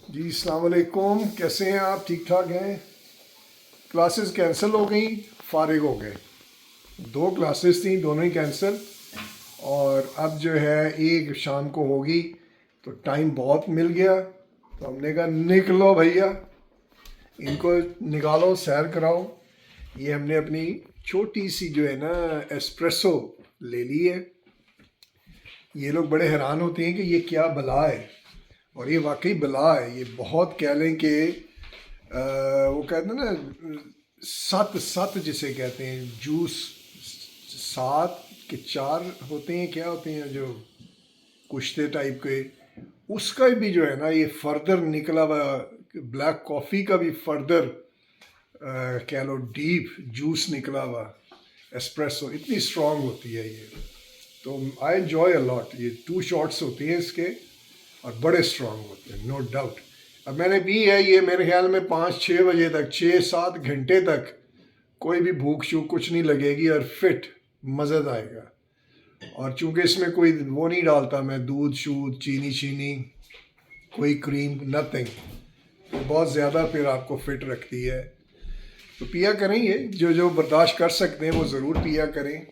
जी अस्सलाम वालेकुम, कैसे हैं आप? ठीक ठाक हैं? क्लासेस कैंसिल हो गई, फारिग हो गए। दो क्लासेस थी, दोनों ही कैंसिल। और अब जो है एक शाम को होगी, तो टाइम बहुत मिल गया। तो हमने कहा निकलो भैया, इनको निकालो, सैर कराओ। ये हमने अपनी छोटी सी जो है ना एस्प्रेसो ले ली है। ये लोग बड़े हैरान होते हैं कि ये क्या बला है, और ये वाकई बला है। ये बहुत कह लें कि वो कहते हैं ना, सत सत जिसे कहते हैं, जूस सात के चार होते हैं, क्या होते हैं जो कुश्ते टाइप के, उसका भी जो है ना ये फर्दर निकला हुआ, ब्लैक कॉफ़ी का भी फर्दर कह लो डीप जूस निकला हुआ। एस्प्रेसो इतनी स्ट्रांग होती है ये, तो आई एन्जॉय अ लॉट। ये 2 शॉट्स होते हैं इसके, और बड़े स्ट्रांग होते हैं, नो डाउट। अब मैंने पी है ये, मेरे ख्याल में 5-6 बजे तक, 6-7 घंटे तक कोई भी भूख शूख कुछ नहीं लगेगी, और फिट मज़ा आएगा। और चूंकि इसमें कोई वो नहीं डालता मैं, दूध शूध चीनी शीनी, कोई क्रीम, नथिंग, तो बहुत ज़्यादा फिर आपको फिट रखती है। तो पिया करें, ये जो जो बर्दाश्त कर सकते हैं वो ज़रूर पिया करें।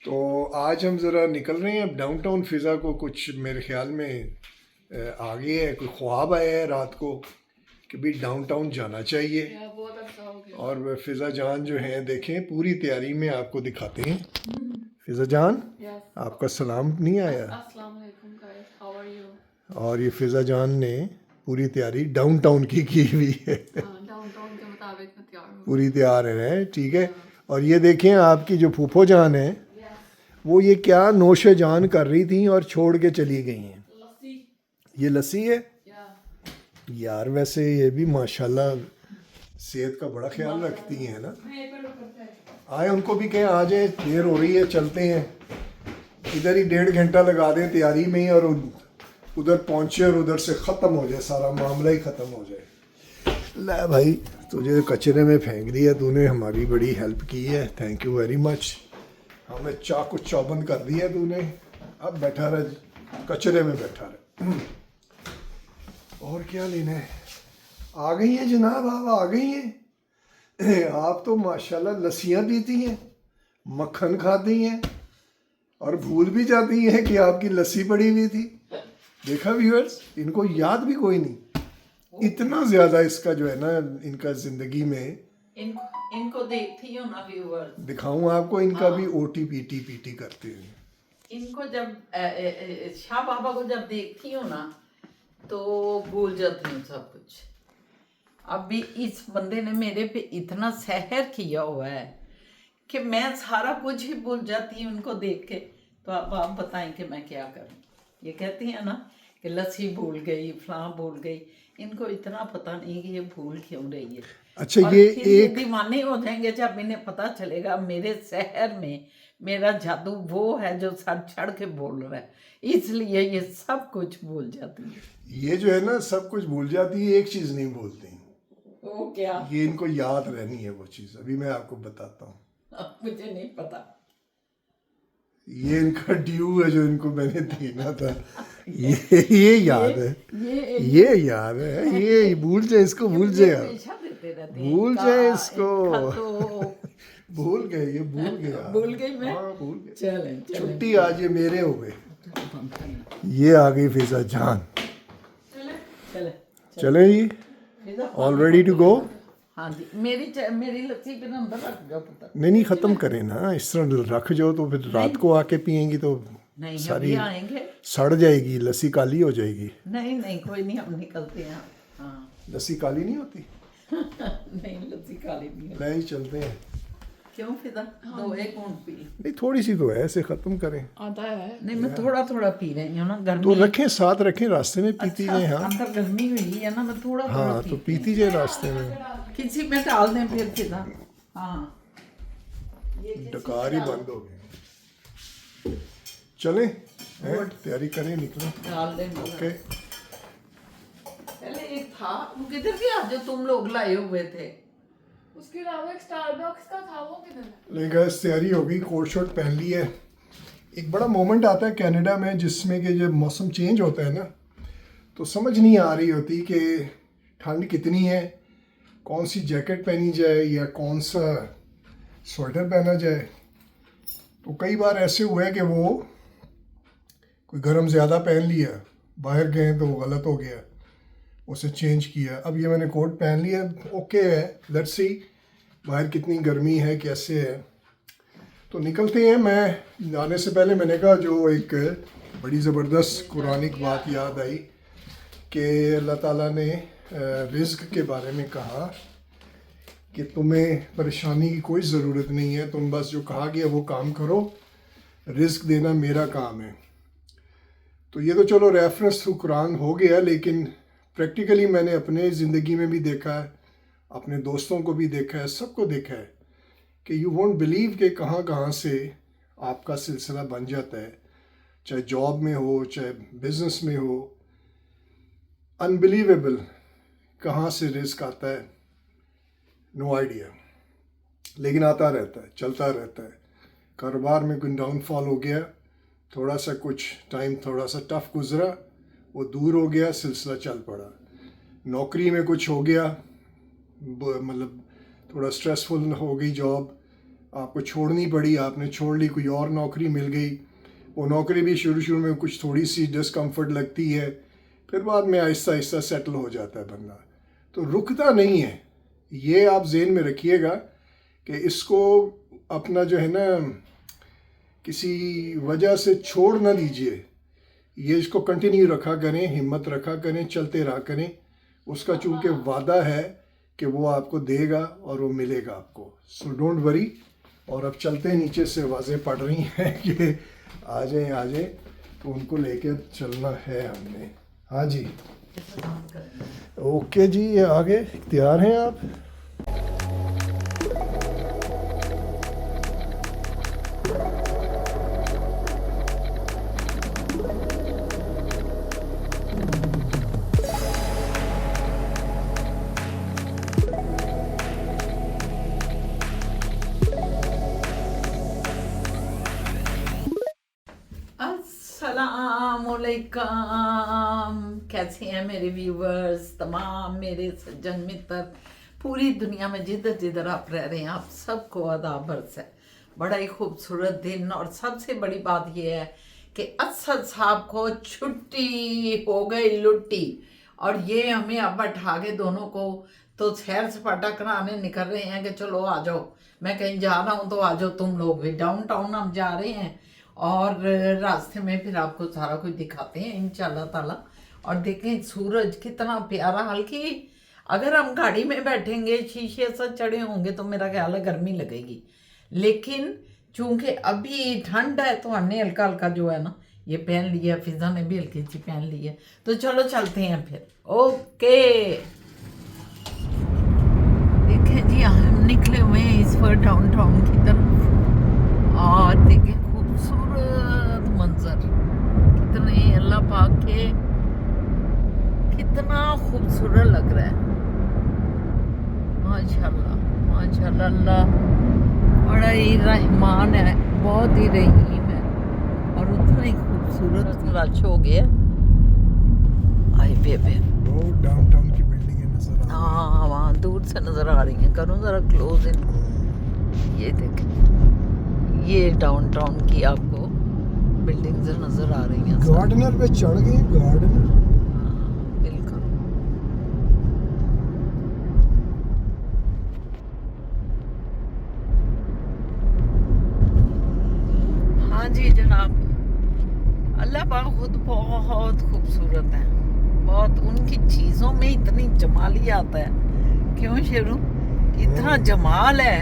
तो आज हम ज़रा निकल रहे हैं अब डाउनटाउन फ़िज़ा को, कुछ मेरे ख्याल में आ गया है, कोई ख्वाब आया है रात को कि भाई डाउनटाउन जाना चाहिए। बहुत अच्छा हो गया। और वह फ़िज़ा जान जो हैं, देखें पूरी तैयारी में आपको दिखाते हैं। फ़िज़ा जान, Yes. आपका सलाम नहीं आया। अस्सलाम वालेकुम guys, how are you? और ये फ़िज़ा जान ने पूरी तैयारी डाउनटाउन की हुई है। डाउनटाउन के मुताबिक मैं तैयार हूँ। पूरी तैयार है, ठीक है। और ये देखें आपकी जो फूफो जान है, Yes. वो ये क्या नोशे जान कर रही थी और छोड़ के चली गई हैं। लस्सी। ये लस्सी है Yeah. यार। वैसे ये भी माशाल्लाह सेहत का बड़ा ख्याल रखती हैं ना। आए उनको भी कहें आ जाए, देर हो रही है, चलते हैं। इधर ही 1.5 घंटा लगा दें तैयारी में ही, और उधर पहुंचे और उधर से ख़त्म हो जाए, सारा मामला ही ख़त्म हो जाए। ले भाई, तुझे कचरे में फेंक दिया, तूने हमारी बड़ी हेल्प की है, थैंक यू वेरी मच। हमें चाकू चौबंद कर दिया तूने। अब बैठा रह, कचरे में बैठा रह। और क्या लेना है? आ गई हैं जनाब, आप आ गई हैं। आप तो माशाल्लाह लस्सियाँ पीती हैं, मक्खन खाती हैं, और भूल भी जाती हैं कि आपकी लस्सी पड़ी हुई थी। देखा व्यूअर्स, इनको याद भी कोई नहीं। इतना ज़्यादा इसका जो है ना, इनका ज़िंदगी में। इनको देखती हो ना व्यूअर्स, दिखाऊं आपको, इनका भी ओटी पीटी पीटी करते हैं। इनको जब शाह बाबा को जब देखती हूँ ना तो भूल जाती हूँ सब कुछ। अब भी इस बंदे ने मेरे पे इतना सहर किया हुआ है कि मैं सारा कुछ ही भूल जाती हूँ उनको देख के। तो अब आप बताएं कि मैं क्या करूँ। ये कहती है ना कि लस्सी भूल गई, फलां भूल गई। इनको इतना पता नहीं कि ये भूल क्यों रही है। अच्छा, और ये फिर ये एक दीवाने हो जाएंगे जब इन्हें पता चलेगा मेरे शहर में मेरा जादू वो है जो सर चढ़ के बोल रहा है, इसलिए ये सब कुछ भूल जाती है। ये जो है ना सब कुछ भूल जाती है, एक चीज़ नहीं भूलती। वो क्या? ये इनको याद रहनी है वो चीज़, अभी मैं आपको बताता हूँ। अब मुझे नहीं पता। ये इनका ड्यू है जो इनको मैंने देना था। ये याद है, ये याद है। ये भूल जाए इसको, भूल जाए आप, हमेशा देते रहते हैं। भूल जाए इसको। इनका तो भूल गए, ये भूल गया। भूल गई मैं। हाँ भूल गए। चलें चलें। छुट्टी आज ये मेरे हो गए। ये आ गई फ़िज़ा जान। चलें चले जी, ऑल रेडी टू गो। हाँ जी, मेरी लस्सी फिर अंदर रख दो पता। नहीं ख़त्म करें ना, इस तरह रख जाओ तो फिर रात को आके पियेंगी तो नहीं सारी अभी आएंगे। सड़ जाएगी, लस्सी काली हो जाएगी। नहीं नहीं कोई नहीं, हम निकलते हैं। हाँ लस्सी काली नहीं होती। नहीं लस्सी काली नहीं है। ले ही चलते हैं। क्यों फिदा? दो एक घूंट पी। नहीं थोड़ी सी तो है, ऐसे ख़त्म करें। आता है। नहीं मैं थोड़ा थोड़ा पी रही हूँ ना, गर्मी तो रखें, साथ रखें, रास्ते में पीती जाए। हाँ अंदर गर्मी हुई है ना, मैं थोड़ा थोड़ा हाँ, तो पीती जाए रास्ते में। किसी में डाल दें फिर फिदा। हाँ डकार ही बंद हो गए। चलें, हैं, तैयारी करें, निकलें। डाल दें। ओके। पहले एक था, वो किधर गया जो तुम लोग लाए हुए थे? उसके अलावा एक स्टारबक्स का था, वो किधर है? लेकिन गैस तैयारी हो गई, कोट शोट पहन ली है। एक बड़ा मोमेंट आता है कनाडा में जिसमें कि जब मौसम चेंज होता है ना, तो समझ नहीं आ रही होती कि ठंड कितनी है, कौन सी जैकेट पहनी जाए या कौन सा स्वेटर पहना जाए। तो कई बार ऐसे हुआ है कि वो कोई गर्म ज़्यादा पहन लिया, बाहर गए तो वो गलत हो गया, उसे चेंज किया। अब ये मैंने कोट पहन लिया, ओके है, लेट्स सी बाहर कितनी गर्मी है, कैसे है। तो निकलते हैं। मैं जाने से पहले मैंने कहा जो एक बड़ी ज़बरदस्त कुरानिक बात याद आई कि अल्लाह ताला ने रिज़्क के बारे में कहा कि तुम्हें परेशानी की कोई ज़रूरत नहीं है, तुम बस जो कहा गया वो काम करो, रिज़्क देना मेरा काम है। तो ये तो चलो रेफरेंस थ्रू कुरान हो गया, लेकिन प्रैक्टिकली मैंने अपने ज़िंदगी में भी देखा है, अपने दोस्तों को भी देखा है, सबको देखा है कि यू वोंट बिलीव कि कहाँ कहाँ से आपका सिलसिला बन जाता है, चाहे जॉब में हो, चाहे बिज़नेस में हो। अनबिलीवेबल कहाँ से रिस्क आता है, नो आइडिया, लेकिन आता रहता है, चलता रहता है। कारोबार में कोई डाउनफॉल हो गया, थोड़ा सा कुछ टाइम थोड़ा सा टफ गुजरा, वो दूर हो गया, सिलसिला चल पड़ा। नौकरी में कुछ हो गया, मतलब थोड़ा स्ट्रेसफुल हो गई जॉब, आपको छोड़नी पड़ी, आपने छोड़ ली, कोई और नौकरी मिल गई। वो नौकरी भी शुरू में कुछ थोड़ी सी डिस्कम्फर्ट लगती है, फिर बाद में आहिस्ता आहिस्ता सेटल हो जाता है बंदा। तो रुकता नहीं है, ये आप जेहन में रखिएगा कि इसको अपना जो है ना किसी वजह से छोड़ ना दीजिए, ये इसको कंटिन्यू रखा करें, हिम्मत रखा करें, चलते रहा करें। उसका चूँकि वादा है कि वो आपको देगा और वो मिलेगा आपको, सो डोंट वरी। और अब चलते हैं, नीचे से आवाज़ें पड़ रही हैं कि आ जाए, तो उनको लेकर चलना है हमने। हाँ जी, ओके जी, आगे तैयार हैं आप? अस्सलामुअलैकुम, कैसे हैं मेरे व्यूवर्स, तमाम मेरे सज्जन मित्र, पूरी दुनिया में जिधर जिधर आप रह रहे हैं, आप सबको आदाब अर्ज़ है। बड़ा ही खूबसूरत दिन, और सबसे बड़ी बात यह है कि असद साहब को छुट्टी हो गई लुट्टी, और ये हमें अब बैठा के दोनों को तो सैर सपाटा कराने निकल रहे हैं कि चलो आ जाओ, मैं कहीं जा रहा हूँ तो आ जाओ तुम लोग भी। डाउन टाउन हम जा रहे हैं और रास्ते में फिर आपको सारा कुछ दिखाते हैं इंशाल्लाह ताला। और देखें सूरज कितना प्यारा, हल्की अगर हम गाड़ी में बैठेंगे शीशे से चढ़े होंगे तो मेरा ख्याल है गर्मी लगेगी, लेकिन चूंकि अभी ठंड है तो हमने हल्का हल्का जो है ना ये पहन लिया, फिजा ने भी हल्की सी पहन ली है। तो चलो चलते हैं फिर, ओके। देखें जी, हम निकले हुए हैं इस पर डाउन टाउन की तरफ, और देखें खूबसूरत मंजर, कितने अल्लाह पाक के, कितना खूबसूरत लग रहा है, माशाल्लाह माशाल्लाह। अल्लाह बड़ा ही रहमान है, बहुत ही रहीम है, और उतना ही खूबसूरत रश हो गया हाईवे पे। वो डाउनटाउन की बिल्डिंगें नजर आ रही हैं। हाँ, वहाँ दूर से नजर आ रही हैं, करूँ जरा क्लोज इन। ये देखें, ये डाउनटाउन की आपको बिल्डिंग्स नजर आ रही हैं। गार्डनर पे चढ़ गए, गार्डनर। बिल्कुल। हाँ जी जनाब, अल्लाह पाक खुद बहुत खूबसूरत है, बहुत, उनकी चीज़ों में इतनी जमाली आता है। क्यों शेरू, इतना जमाल है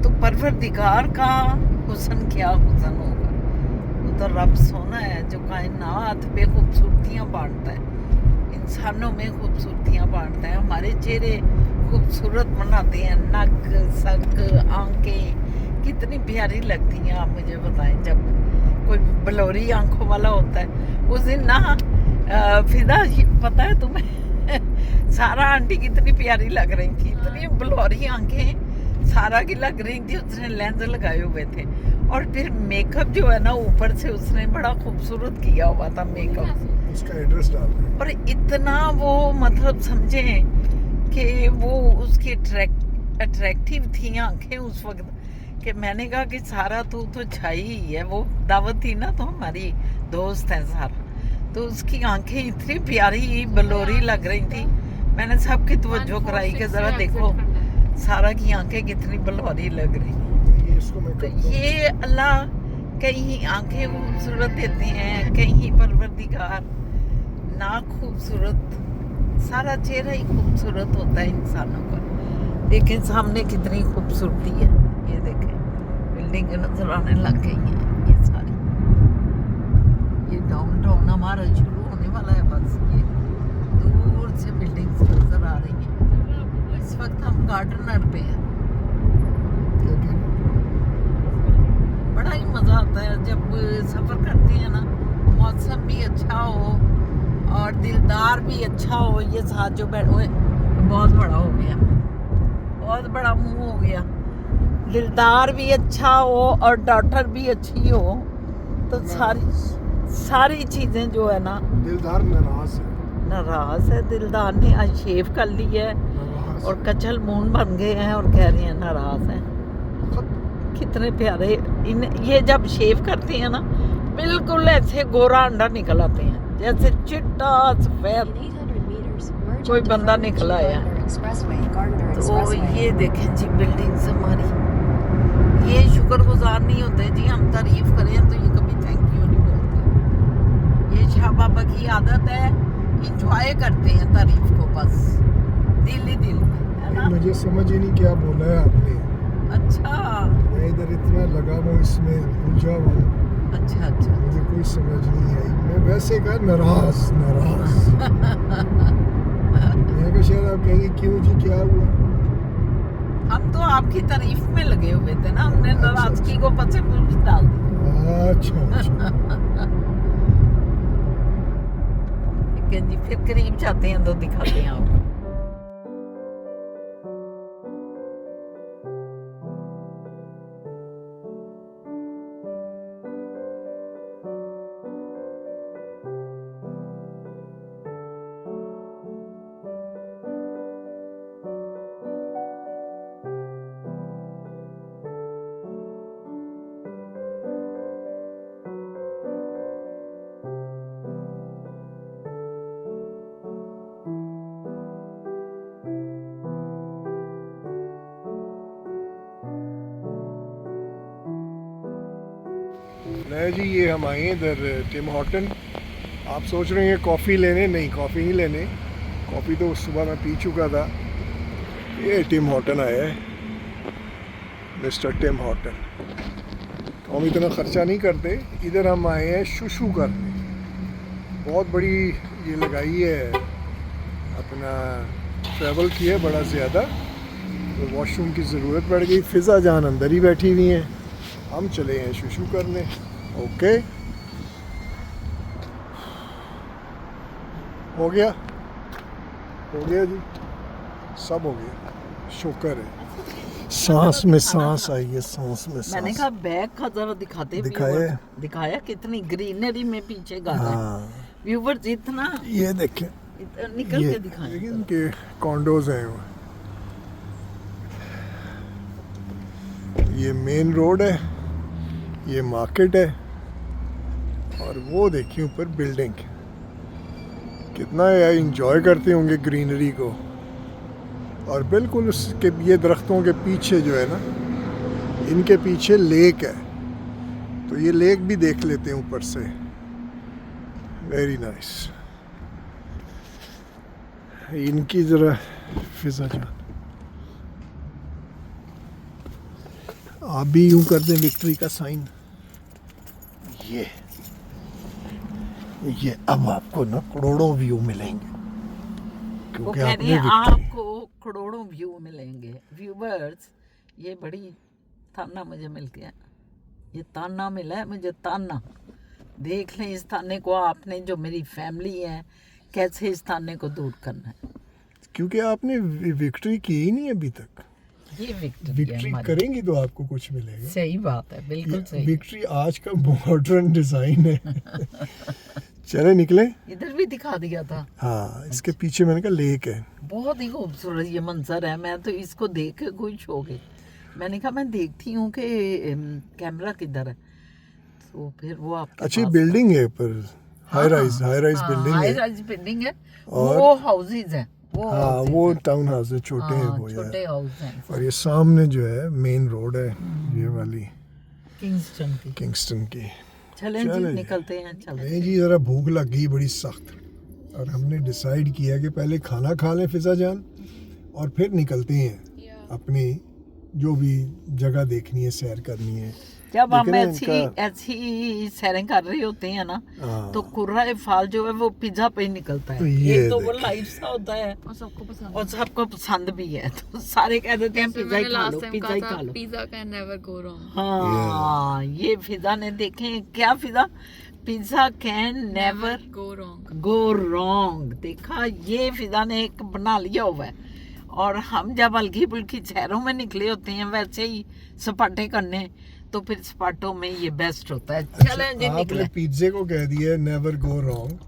तो परवरदिगार का हुस्न क्या हुस्न होगा। वो तो रब सोना है जो कायनात पे खूबसूरतियाँ बांटता है, इंसानों में खूबसूरतियाँ बांटता है, हमारे चेहरे खूबसूरत बनाते हैं, नक, सक, आंखें कितनी प्यारी लगती हैं। आप मुझे बताएं, जब कोई बलौरी आंखों वाला होता है उस दिन ना फिदा, पता है तुम्हें सारा आंटी कितनी प्यारी लग रही थी, इतनी बलौरी आंखें सारा की लग रही थी। उसने लेंस लगाए हुए थे, और फिर मेकअप जो है ना ऊपर से उसने बड़ा खूबसूरत किया हुआ था मेकअप। उसका एड्रेस डाल रहे हैं। और इतना वो मतलब समझे कि वो उसकी अट्रैक्टिव थी आंखें उस वक्त कि मैंने कहा कि सारा तू तो छाई ही है। वो दावत थी ना, तो हमारी दोस्त है सारा, तो उसकी आंखें इतनी प्यारी बलोरी लग रही थी। मैंने सबकी तवज्जो कराई कि जरा देखो सारा की आंखें कितनी बलोरी लग रही हैं। ये इसको मैं तो करता हूँ। ये अल्लाह कहीं आंखें खूबसूरत देते हैं, कहीं परवरदिगार ना खूबसूरत। सारा चेहरा ही खूबसूरत होता है इंसानों का। देखें सामने कितनी खूबसूरती है, ये देखें बिल्डिंग नजर आने लग गई है ये सारी। ये डाउनटाउन हमारा शुरू होने वाला है, बस ये दूर से बिल्डिंग्स नजर आ रही हैं। इस वक्त हम गार्डनर पे हैं। बड़ा ही मज़ा आता है जब सफ़र करते हैं ना, मौसम भी अच्छा हो और दिलदार भी अच्छा हो। ये साथ जो बैठे बहुत बड़ा हो गया, बहुत बड़ा मुंह हो गया। दिलदार भी अच्छा हो और डॉक्टर भी अच्छी हो, तो सारी चीज़ें जो है ना। दिलदार नाराज है दिलदार ने, आज शेव कर ली है और कचल मून बन गए हैं और कह रही हैं नाराज हैं। कितने प्यारे ये जब शेव करते हैं ना, बिल्कुल ऐसे गोरा अंडा निकल आते हैं, जैसे चिट्टा सफेद कोई बंदा निकल आया। तो ये देखें जी बिल्डिंग्स हमारी। ये शुक्रगुजार नहीं होते जी, हम तारीफ करें तो ये कभी थैंक यू नहीं बोलते। ये शाह बाबा की आदत है, इंजॉय करते हैं तारीफ को बस दिल ही दिल में, है ना। मुझे समझ ही नहीं क्या बोला है आपने। अच्छा मैं इधर इतना लगा हुआ इसमें उलझा हुआ। अच्छा मुझे कोई समझ नहीं आई। मैं वैसे कहा नाराज मैं कहा शायद आप कहेंगे क्यों जी क्या हुआ। हम तो आपकी तारीफ में लगे हुए थे ना, हमने नाराजगी को पचे पूछ डाल दी। अच्छा लेकिन जी फिर करीब जाते हैं तो दिखाते हैं आपको। नहीं जी, ये हम आए इधर टिम हॉर्टन। आप सोच रहे हैं कॉफ़ी लेने, नहीं कॉफ़ी नहीं लेने, कॉफ़ी तो सुबह मैं पी चुका था। ये टिम हॉर्टन आया है, मिस्टर टिम हॉर्टन। तो हम इतना ख़र्चा नहीं करते, इधर हम आए हैं शुशु करने। बहुत बड़ी ये लगाई है, अपना ट्रैवल किया है बड़ा ज़्यादा, तो वॉशरूम की ज़रूरत पड़ गई। फ़िज़ा जान अंदर ही बैठी हुई हैं, हम चले हैं शुशु करने। ओके हो गया जी, सब हो गया, शुक्र है। सांस में सांस आई है, सांस में सांस। मैंने कहा बैग का जरा दिखाते, दिखाया कितनी ग्रीनरी में पीछे गार्डन। व्यूवर्स इतना ये देखें, निकल के दिखाएं। इनके कॉन्डोज हैं वो। ये मेन रोड है, ये मार्केट है, और वो देखिए ऊपर बिल्डिंग। कितना यार इंजॉय करते होंगे ग्रीनरी को। और बिल्कुल उसके ये दरख्तों के पीछे जो है ना, इनके पीछे लेक है, तो ये लेक भी देख लेते हैं ऊपर से। Very nice. इनकी ज़रा फिजा जान, आप भी यूं कर दें विक्ट्री का साइन। ये अब आपको ना करोड़ों व्यू मिलेंगे, वो कह रहे हैं आपको करोड़ों व्यू मिलेंगे। व्यूवर्स, ये बड़ी ताना मुझे मिल गया, ये ताना मिला है मुझे, ताना। देख लें इस ताने को आपने, जो मेरी फैमिली है, कैसे इस ताने को दूर करना है। क्योंकि आपने विक्ट्री की ही नहीं अभी तक। ये विक्ट्री करेंगी तो आपको कुछ मिलेगा। सही बात है, बिल्कुल सही। विक्ट्री आज का मॉडर्न डिजाइन है। चले निकले। इधर भी दिखा दिया था। हाँ, इसके पीछे मैंने कहा लेक है। बहुत ही खूबसूरत ये मंजर है। मैं तो इसको देख के खुश हो गई। मैंने कहा मैं देखती हूँ कि कैमरा किधर है, तो फिर वो आपके अच्छी पास बिल्डिंग है पर हाई राइज बिल्डिंग हाई है। राइज बिल्डिंग है। और- वो हाउसेज हैं, वो हाँ, houses वो हैं। टाउन हाउस है, छोटे हैं हाँ, वो छोटे यार। हाउस हैं और ये सामने जो है मेन रोड है, ये वाली किंगस्टन की। किंगस्टन की। चलें चलें जी, जी। निकलते हैं। चलें। नहीं जी, ज़रा भूख लग गई बड़ी सख्त, और हमने डिसाइड किया कि पहले खाना खा लें फिजा जान, और फिर निकलते हैं अपनी जो भी जगह देखनी है, सैर करनी है। जब हम लेकिन ऐसी सैरें कर रहे होते हैं ना, हाँ, तो कुर्रा फाल जो है वो पिज्जा पे ही निकलता है। तो ये एक तो वो देखें। लाइट सा होता है और सबको पसंद और सबको पसंद भी है, तो सारे कह देते हैं पिज्जा ही खा लो, पिज्जा ही खा लो। Pizza can never go wrong. हाँ, ये फिजा ने देखें क्या Fiza, pizza can never go wrong. Go wrong. देखा, ये फिजा ने एक बना लिया हुआ है। और हम जब हल्की फुल्की शहरों में निकले होते हैं वैसे ही सपाटे करने, तो फिर सपाटों में ये बेस्ट होता है। चलें जी, आपने निकले। पिज्जे को कह दिया नेवर गो रॉन्ग,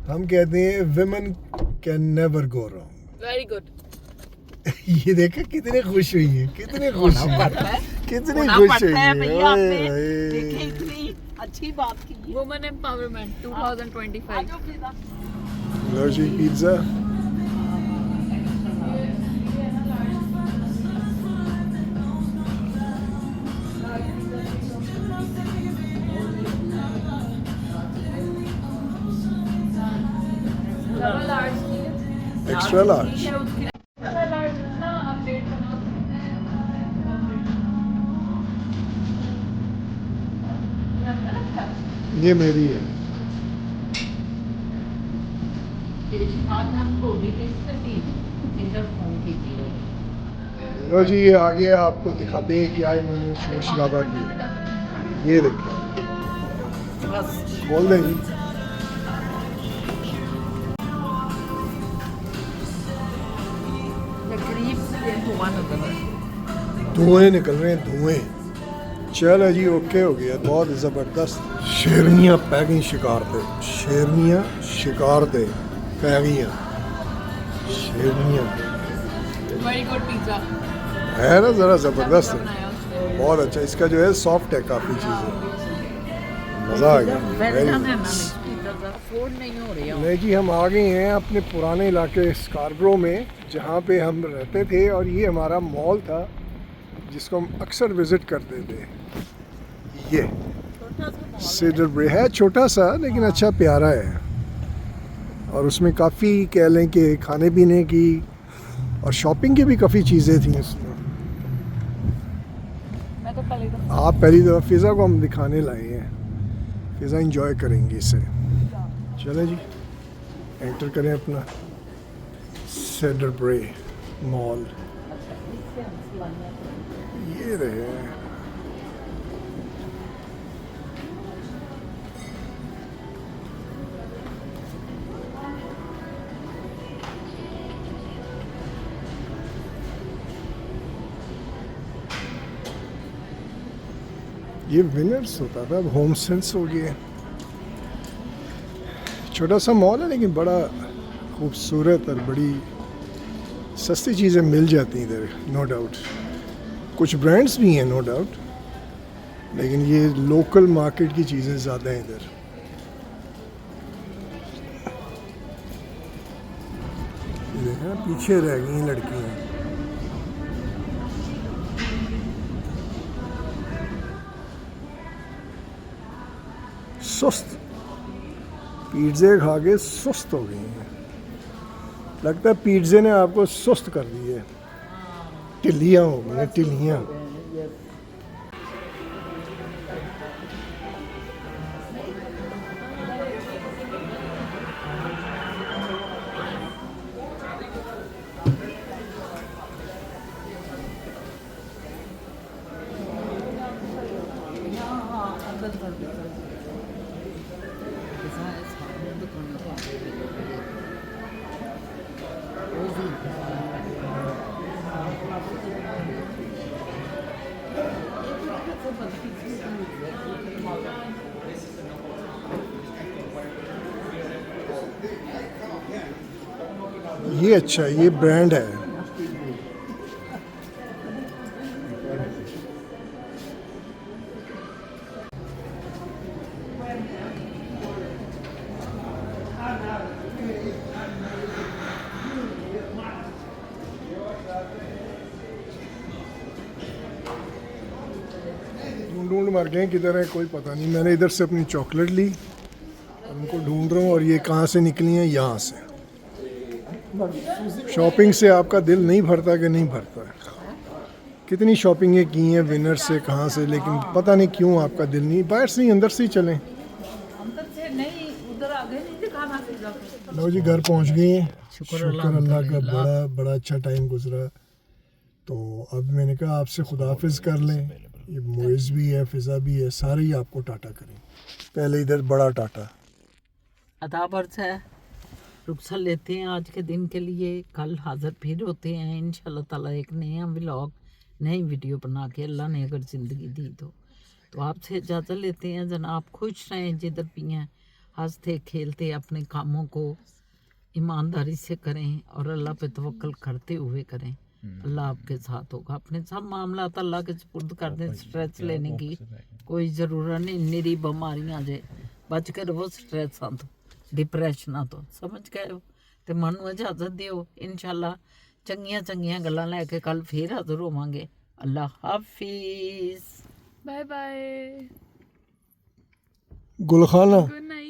हम कहते हैं women can never go wrong. Very good. ये देखा कितने खुश हुई है, कितने खुश होना है, पड़ता है, कितने होना खुश पड़ता है है भैया। ओए आपने ओए। देखिए इतनी अच्छी बात की है। Women empowerment 2025। आ जाओ फिजा। लो जी पिज्जा। डबल लार्ज की एक्स्ट्रा लार्ज। लार्ज ना अपडेट बना ये मेरी है। आज हमको भी किससे भी इधर फोन कीजिए। लो जी, ये आगे आपको दिखाते हैं क्या इन्होंने शोर शराबा किया। ये देखिए, बस खोल दें जी। ये करीब से ये धुआं नजर आ रहा है। धुएं निकल रहे हैं, धुएं। चलो जी, ओके हो गया, बहुत ज़बरदस्त। शेरनियाँ पै गई शिकार पे, शेरनियाँ शिकार पे पै गई। शेरनियाँ वेरी गुड पिज्जा है ना, ज़रा ज़बरदस्त है, बनाया उसने। बहुत अच्छा। इसका जो है सॉफ्ट है काफ़ी चीज़ें, मज़ा आ गया। Very Very nice. nice। Phone नहीं हो रही है। नहीं जी, हम आ गए हैं अपने पुराने इलाके स्कारब्रो में, जहाँ पे हम रहते थे, और ये हमारा मॉल था जिसको हम अक्सर विज़िट करते थे। ये छोटा सा मॉल सीडर ब्रे है, छोटा सा लेकिन अच्छा प्यारा है, और उसमें काफ़ी कह लें कि खाने पीने की और शॉपिंग की भी काफ़ी चीज़ें थी उसमें। मैं तो पहले तो आप पहली दफ़ा फ़िज़ा को हम दिखाने लाए हैं, फ़िज़ा इंजॉय करेंगे इसे। चलें जी, एंटर करें अपना सीडर ब्रे मॉल। ये रहे। ये विनर्स होता था, अब होम सेंस हो गया। छोटा सा मॉल है लेकिन बड़ा खूबसूरत, और बड़ी सस्ती चीज़ें मिल जाती हैं इधर, नो डाउट। कुछ ब्रांड्स भी हैं नो डाउट, लेकिन ये लोकल मार्केट की चीज़ें ज़्यादा हैं इधर। ये देखा ना, पीछे रह गई हैं लड़कियाँ। सुस्त, पिज़्ज़े खा के सुस्त हो गई हैं। लगता है पिज़्ज़े ने आपको सुस्त कर दी है, टिल्लियाँ हो गई हैं, टिल्लियाँ। ये अच्छा है, ये ब्रांड है। ढूंढ मर गए किधर है कोई पता नहीं। मैंने इधर से अपनी चॉकलेट ली, उनको ढूंढ रहा हूँ, और ये कहाँ से निकली हैं? यहाँ से। शॉपिंग से आपका दिल नहीं भरता कि नहीं भरता है? कितनी शॉपिंगें की हैं विनर से, कहाँ से, लेकिन पता नहीं क्यों आपका दिल नहीं। बाहर से ही अंदर से ही चलें। अंदर से नहीं, उधर आगे नहीं दिखाना फिर। लो जी, घर पहुँच गए हैं। शुक्र अल्लाह का, बड़ा अच्छा टाइम गुजरा। तो अब मैंने कहा आपसे खुदाफिज कर लें। ये मोइज भी है, फिज़ा भी है, सारे ही आपको टाटा करें। पहले इधर बड़ा टाटा। अदाब अर्ज़ है, रुखसत लेते हैं आज के दिन के लिए। कल हाज़िर फिर होते हैं इंशाल्लाह ताला एक नया व्लॉग, नई वीडियो बना के, अल्लाह ने अगर ज़िंदगी दी तो आपसे इजाज़त लेते हैं। जनाब खुश रहें, जिधर भी हैं हंसते खेलते अपने कामों को ईमानदारी से करें और अल्लाह पे तवक्कल करते हुए करें। अल्लाह आपके साथ होगा। अपने सब मामला अल्लाह के सुपुर्द कर दें। स्ट्रेस लेने की कोई ज़रूरत नहीं। निरी बीमारियां जे बच के रहो, स्ट्रेस तो डिप्रैशन तो, समझ गए हो? तो मन ਨੂੰ इजाज़त दियो। इंशाल्लाह चंगियां चंगियां गल्लां लैके कल फिर हाज़िर होवांगे। अल्लाह हाफिज़। Bye bye. गुलखाना गुड नाइट।